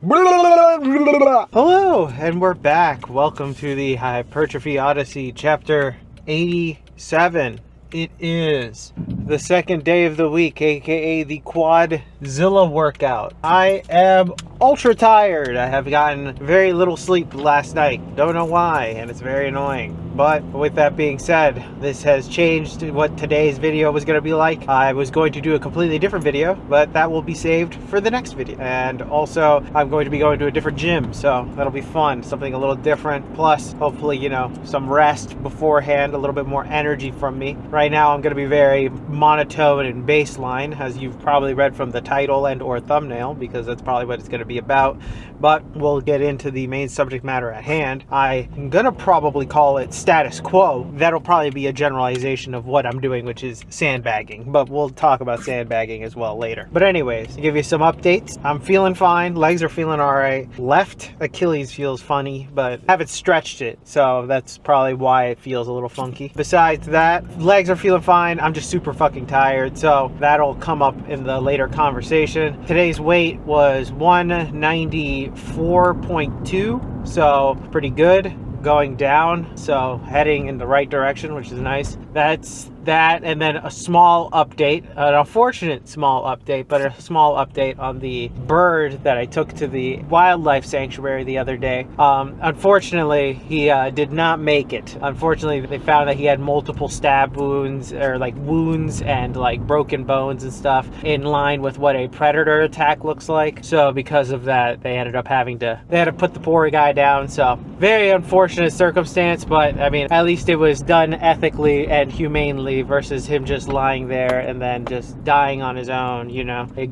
Hello, and we're back. Welcome to the Hypertrophy Odyssey, chapter 87. It is the second day of the week, aka the Quadzilla workout. I am ultra tired. I have gotten very little sleep last night. Don't know why, and it's very annoying. But with that being said, this has changed what today's video was going to be like. I was going to do a completely different video, but that will be saved for the next video. And also, I'm going to be going to a different gym, so that'll be fun. Something a little different. Plus, hopefully, some rest beforehand, a little bit more energy from me. Right now, I'm going to be very monotone and baseline, as you've probably read from the title and or thumbnail, because that's probably what it's going to be about. But we'll get into the main subject matter at hand. I'm going to probably call it status quo. That'll probably be a generalization of what I'm doing, which is sandbagging, but we'll talk about sandbagging as well later. But anyways, to give you some updates, I'm feeling fine. Legs are feeling all right. Left Achilles feels funny, but I haven't stretched it, so that's probably why it feels a little funky. Besides that, legs are feeling fine. I'm just super fucking tired, so that'll come up in the later conversation. Today's weight was 194.2, so pretty good. Going down, so heading in the right direction, which is nice. That's that, and then a small update, an unfortunate small update, but a small update on the bird that I took to the wildlife sanctuary the other day. Unfortunately, he did not make it. Unfortunately, they found that he had multiple stab wounds, or like wounds and like broken bones and stuff, in line with what a predator attack looks like. So because of that, they ended up having to put the poor guy down. So very unfortunate circumstance, but I mean, at least it was done ethically and humanely versus him just lying there and then just dying on his own,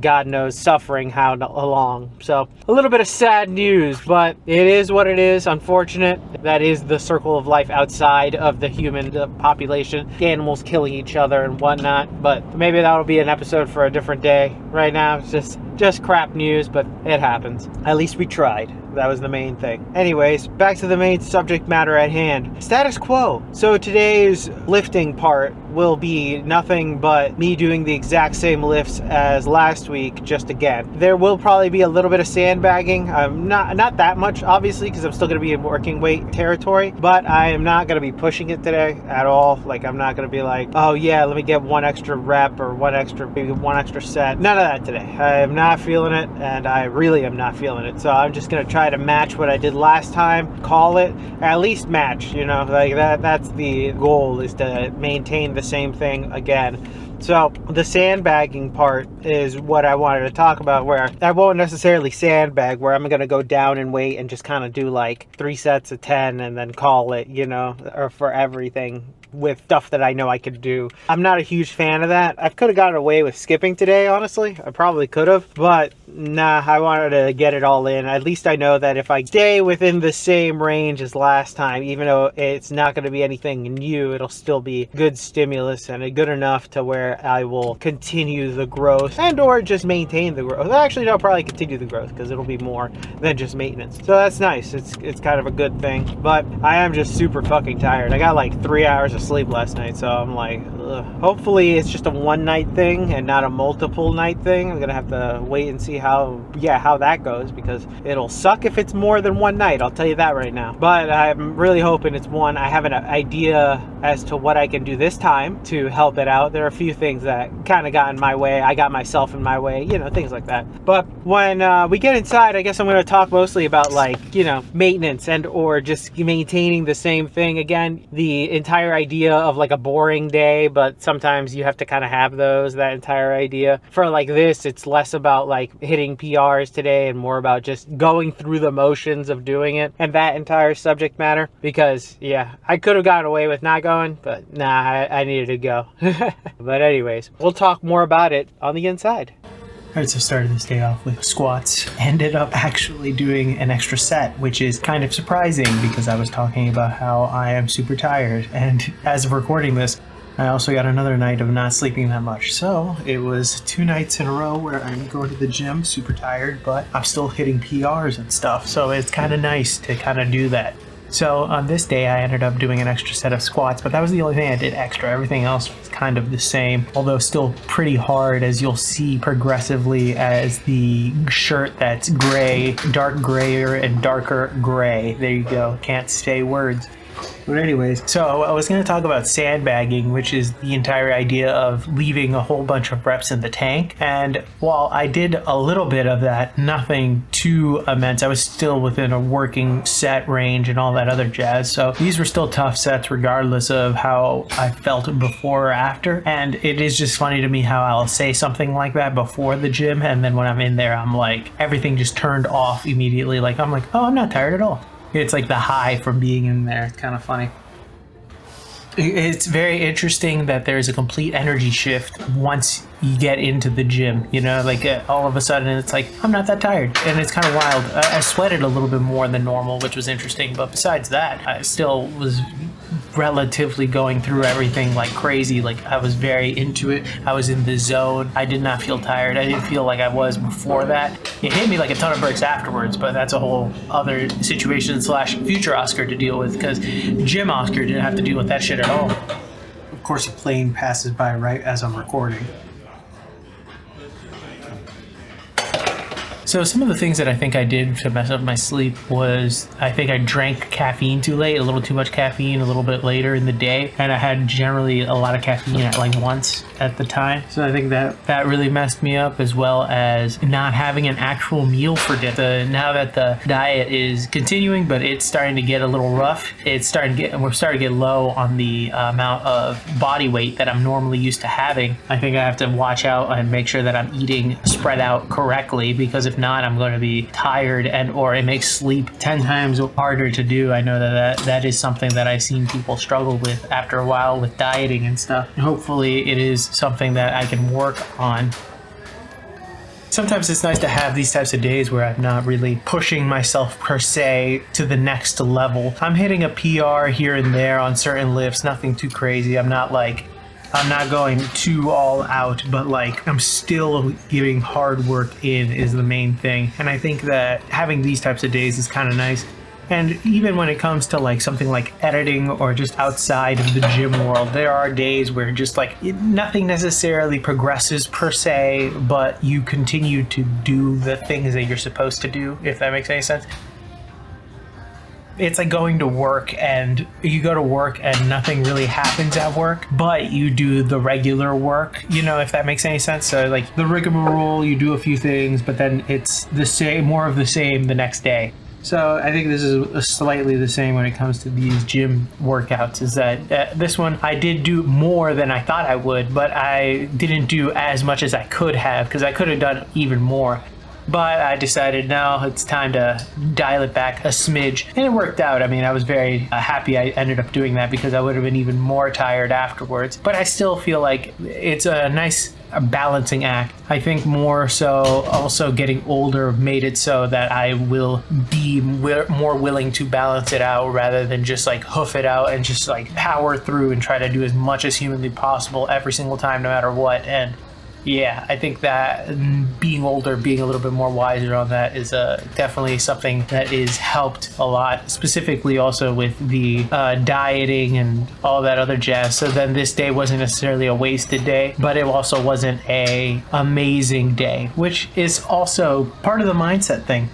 God knows suffering how long. So a little bit of sad news, but it is what it is. Unfortunate. That is the circle of life outside of the human population. Animals killing each other and whatnot, but maybe that'll be an episode for a different day. Right now it's just crap news, but it happens. At least we tried. That was the main thing. Anyways, back to the main subject matter at hand. Status quo. So today's lifting part will be nothing but me doing the exact same lifts as last week, just again. There will probably be a little bit of sandbagging. Not that much, obviously, because I'm still going to be in working weight territory, but I am not going to be pushing it today at all. Like, I'm not going to be like, oh yeah, let me get one extra rep or maybe one extra set. None of that today. I am not feeling it, and I really am not feeling it. So I'm just going to try to match what I did last time, call it, at least match, like that's the goal, is to maintain the same thing again. So the sandbagging part is what I wanted to talk about, where I won't necessarily sandbag, where I'm going to go down in weight and just kind of do like 3 sets of 10 and then call it, or for everything with stuff that I know I could do. I'm not a huge fan of that. I could have gotten away with skipping today, honestly. I probably could have, but nah, I wanted to get it all in. At least I know that if I stay within the same range as last time, even though it's not going to be anything new, it'll still be good stimulus and good enough to where I will continue the growth and or just maintain the growth. Actually, no, I'll probably continue the growth because it'll be more than just maintenance. So that's nice. It's kind of a good thing, but I am just super fucking tired. I got like 3 hours of sleep last night, so I'm like, ugh. Hopefully it's just a one night thing and not a multiple night thing. I'm gonna have to wait and see how that goes, because it'll suck if it's more than one night, I'll tell you that right now. But I'm really hoping it's one. I have an idea as to what I can do this time to help it out. There are a few things that kind of got in my way. I got myself in my way, things like that. But when we get inside, I guess I'm going to talk mostly about maintenance and or just maintaining the same thing. Again, the entire idea of like a boring day, but sometimes you have to kind of have that entire idea. For like this, it's less about like hitting PRs today and more about just going through the motions of doing it and that entire subject matter, because I could have gotten away with not going, but nah, I needed to go. But anyways, we'll talk more about it on the inside. Alright, so started this day off with squats. Ended up actually doing an extra set, which is kind of surprising because I was talking about how I am super tired. And as of recording this, I also got another night of not sleeping that much. So it was 2 nights in a row where I'm going to the gym super tired, but I'm still hitting PRs and stuff. So it's kind of nice to kind of do that. So on this day, I ended up doing an extra set of squats, but that was the only thing I did extra. Everything else was kind of the same, although still pretty hard, as you'll see progressively as the shirt that's gray, dark grayer and darker gray. There you go. Can't say words. But anyways, so I was going to talk about sandbagging, which is the entire idea of leaving a whole bunch of reps in the tank. And while I did a little bit of that, nothing too immense, I was still within a working set range and all that other jazz. So these were still tough sets regardless of how I felt before or after. And it is just funny to me how I'll say something like that before the gym, and then when I'm in there, I'm like, everything just turned off immediately. Like, I'm like, oh, I'm not tired at all. It's like the high from being in there. It's kind of funny. It's very interesting that there's a complete energy shift once you get into the gym, you know, like all of a sudden it's like, I'm not that tired. And it's kind of wild. I sweated a little bit more than normal, which was interesting. But besides that, I still was relatively going through everything like crazy. Like, I was very into it. I was in the zone. I did not feel tired. I didn't feel like I was before that. It hit me like a ton of bricks afterwards, but that's a whole other situation / future Oscar to deal with, because gym Oscar didn't have to deal with that shit at all. Of course, a plane passes by right as I'm recording. So some of the things that I think I did to mess up my sleep was, I think I drank caffeine too late, a little too much caffeine a little bit later in the day, and I had generally a lot of caffeine at like once at the time. So I think that really messed me up, as well as not having an actual meal for dinner. Now that the diet is continuing, but it's starting to get a little rough. We're starting to get low on the amount of body weight that I'm normally used to having. I think I have to watch out and make sure that I'm eating spread out correctly, because if not, I'm going to be tired, or it makes sleep 10 times harder to do. I know that is something that I've seen people struggle with after a while with dieting and stuff. Hopefully it is something that I can work on. Sometimes it's nice to have these types of days where I'm not really pushing myself per se to the next level. I'm hitting a PR here and there on certain lifts, nothing too crazy. I'm not going too all out, but like, I'm still giving hard work in is the main thing. And I think that having these types of days is kind of nice. And even when it comes to like something like editing or just outside of the gym world, there are days where just like nothing necessarily progresses per se, but you continue to do the things that you're supposed to do, if that makes any sense. It's like going to work, and you go to work and nothing really happens at work, but you do the regular work, you know, if that makes any sense. So like the rigmarole, you do a few things, but then it's the same, more of the same the next day. So I think this is slightly the same when it comes to these gym workouts, is that this one I did do more than I thought I would, but I didn't do as much as I could have, because I could have done even more. But I decided, no, it's time to dial it back a smidge. And it worked out. I mean, I was very happy I ended up doing that, because I would have been even more tired afterwards. But I still feel like it's a nice balancing act. I think more so also getting older made it so that I will be more willing to balance it out, rather than just like hoof it out and just like power through and try to do as much as humanly possible every single time, no matter what. And yeah, I think that being older, being a little bit more wiser on that is definitely something that is helped a lot, specifically also with the dieting and all that other jazz. So then this day wasn't necessarily a wasted day, but it also wasn't a amazing day, which is also part of the mindset thing.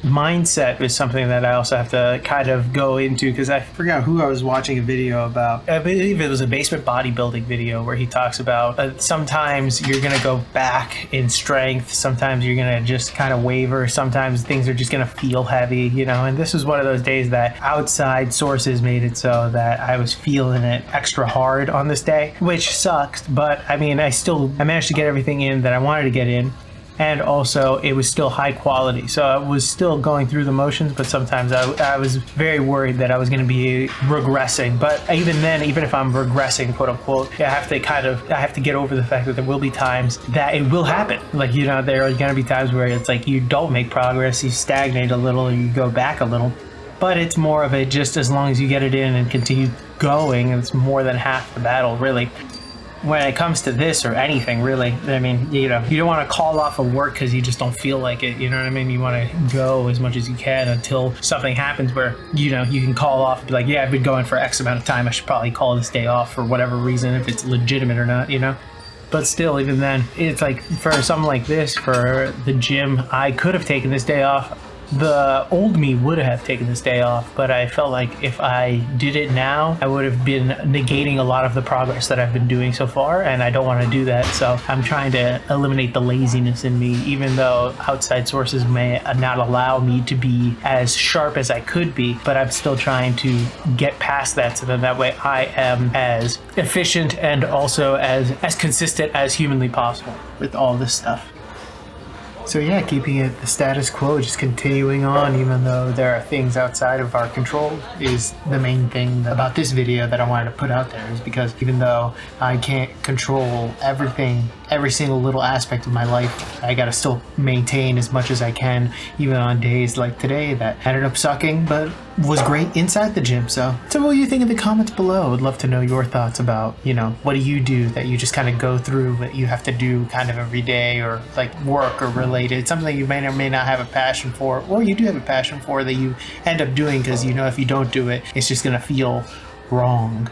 Mindset is something that I also have to kind of go into, because I forgot who I was watching a video about. I believe it was a basement bodybuilding video where he talks about sometimes you're going to go back in strength, sometimes you're going to just kind of waver, sometimes things are just going to feel heavy, you know. And this was one of those days that outside sources made it so that I was feeling it extra hard on this day, which sucks. But I mean, I managed to get everything in that I wanted to get in. And also, it was still high quality. So I was still going through the motions, but sometimes I was very worried that I was going to be regressing. But even then, even if I'm regressing, quote unquote, I have to get over the fact that there will be times that it will happen. Like, you know, there are going to be times where it's like you don't make progress, you stagnate a little, and you go back a little. But it's more of a just as long as you get it in and continue going, it's more than half the battle, really. when it comes to this or anything really, I mean, you know, you don't want to call off of work because you just don't feel like it, you know what I mean? You want to go as much as you can until something happens where, you know, you can call off and be like, yeah, I've been going for X amount of time, I should probably call this day off for whatever reason, if it's legitimate or not, you know? But still, even then, it's like, for something like this, for the gym, I could have taken this day off. The old me would have taken this day off, but I felt like if I did it now, I would have been negating a lot of the progress that I've been doing so far, and I don't want to do that. So I'm trying to eliminate the laziness in me, even though outside sources may not allow me to be as sharp as I could be, but I'm still trying to get past that so that way I am as efficient and also as consistent as humanly possible with all this stuff. So yeah, keeping it the status quo, just continuing on, even though there are things outside of our control, is the main thing about this video that I wanted to put out there, is because even though I can't control everything, every single little aspect of my life, I gotta still maintain as much as I can, even on days like today that ended up sucking, but was great inside the gym. So what do you think in the comments below? I would love to know your thoughts about, you know, what do you do that you just kind of go through that you have to do kind of every day, or like work or related, something that you may or may not have a passion for, or you do have a passion for that you end up doing because you know if you don't do it, it's just gonna feel wrong.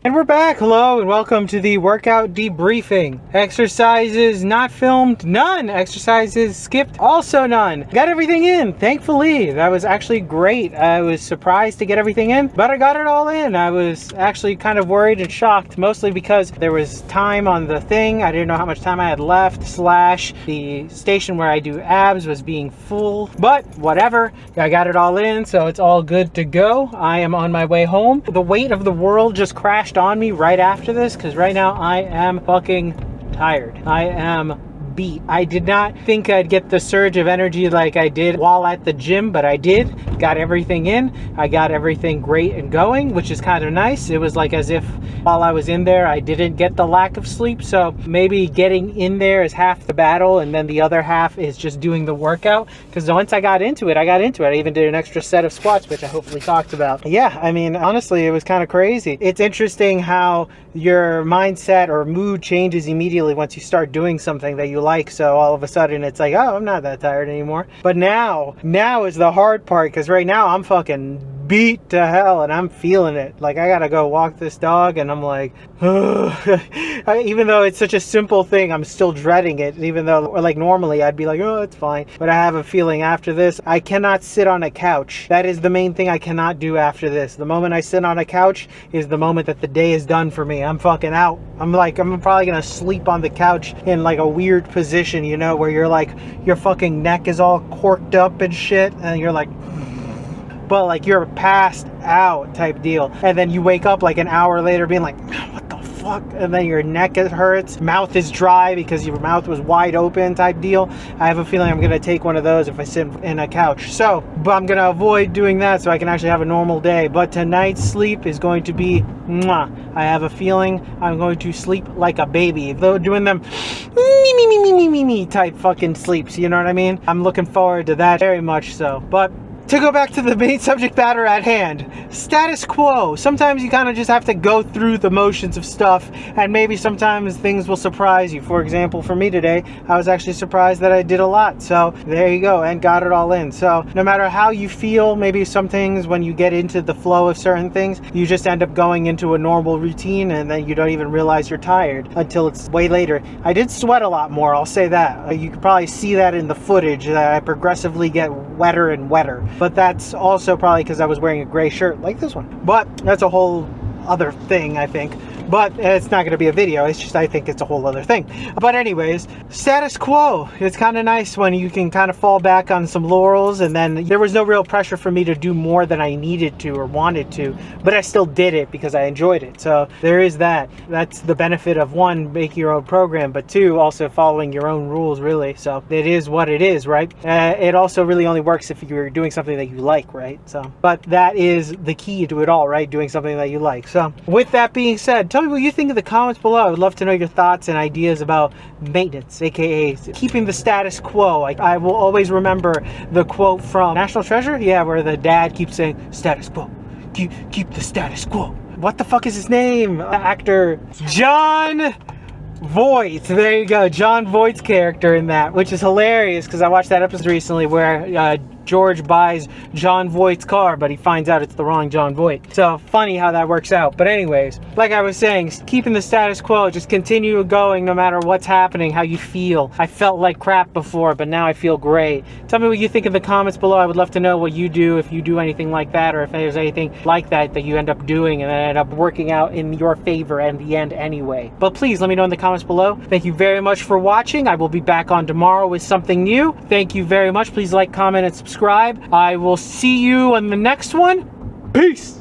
And we're back. Hello and welcome to the workout debriefing. Exercises not filmed, none. Exercises skipped, also none. Got everything in, thankfully. That was actually great. I was surprised to get everything in, but I got it all in. I was actually kind of worried and shocked, mostly because there was time on the thing. I didn't know how much time I had left, slash the station where I do abs was being full, but whatever. I got it all in, so it's all good to go. I am on my way home. The weight of the world just crashed on me right after this, because right now I am fucking tired. I am beat. I did not think I'd get the surge of energy like I did while at the gym, but I did. Got everything in. I got everything great and going, which is kind of nice. It was like as if while I was in there I didn't get the lack of sleep, so maybe getting in there is half the battle and then the other half is just doing the workout, because once I got into it, I even did an extra set of squats, which I hopefully talked about. Yeah, I mean, honestly, it was kind of crazy. It's interesting how your mindset or mood changes immediately once you start doing something that you like. So all of a sudden it's like, oh, I'm not that tired anymore. But now is the hard part, because right now I'm fucking beat to hell and I'm feeling it. Like, I gotta go walk this dog and I'm like, even though it's such a simple thing, I'm still dreading it, even though like normally I'd be like, oh, it's fine. But I have a feeling after this, I cannot sit on a couch. That is the main thing I cannot do after this. The moment I sit on a couch is the moment that the day is done for me. I'm fucking out. I'm probably gonna sleep on the couch in like a weird position, you know, where you're like, your fucking neck is all corked up and shit, and you're like, but like you're passed out type deal, and then you wake up like an hour later being like, what the fuck, and then your neck hurts, mouth is dry because your mouth was wide open type deal. I have a feeling I'm gonna take one of those if I sit in a couch. So, but I'm gonna avoid doing that so I can actually have a normal day. But tonight's sleep is going to be mwah. I have a feeling I'm going to sleep like a baby, though doing them me type fucking sleeps, you know what I mean? I'm looking forward to that very much so. But to go back to the main subject matter at hand, status quo. Sometimes you kind of just have to go through the motions of stuff, and maybe sometimes things will surprise you. For example, for me today, I was actually surprised that I did a lot. So there you go, and got it all in. So no matter how you feel, maybe some things when you get into the flow of certain things, you just end up going into a normal routine and then you don't even realize you're tired until it's way later. I did sweat a lot more, I'll say that. You can probably see that in the footage, that I progressively get wetter and wetter. But that's also probably because I was wearing a gray shirt like this one. But that's a whole other thing, I think. But it's not going to be a video, it's just I think it's a whole other thing. But anyways, status quo. It's kind of nice when you can kind of fall back on some laurels, and then there was no real pressure for me to do more than I needed to or wanted to, but I still did it because I enjoyed it. So there is that. That's the benefit of, one, making your own program, but two, also following your own rules, really. So it is what it is, right? It also really only works if you're doing something that you like, right? So, but that is the key to it all, right? Doing something that you like. So with that being said, tell me what you think in the comments below. I would love to know your thoughts and ideas about maintenance, aka keeping the status quo. I will always remember the quote from National Treasure, yeah, where the dad keeps saying, status quo, keep the status quo. What the fuck is his name? Actor John Voight. There you go, John Voight's character in that, which is hilarious because I watched that episode recently where George buys John Voight's car, but he finds out it's the wrong John Voight. So funny how that works out. But anyways, like I was saying, keeping the status quo, just continue going no matter what's happening, how you feel. I felt like crap before, but now I feel great. Tell me what you think in the comments below. I would love to know what you do, if you do anything like that, or if there's anything like that that you end up doing and then end up working out in your favor in the end anyway. But please let me know in the comments below. Thank you very much for watching. I will be back on tomorrow with something new. Thank you very much. Please like, comment, and subscribe. I will see you on the next one. Peace.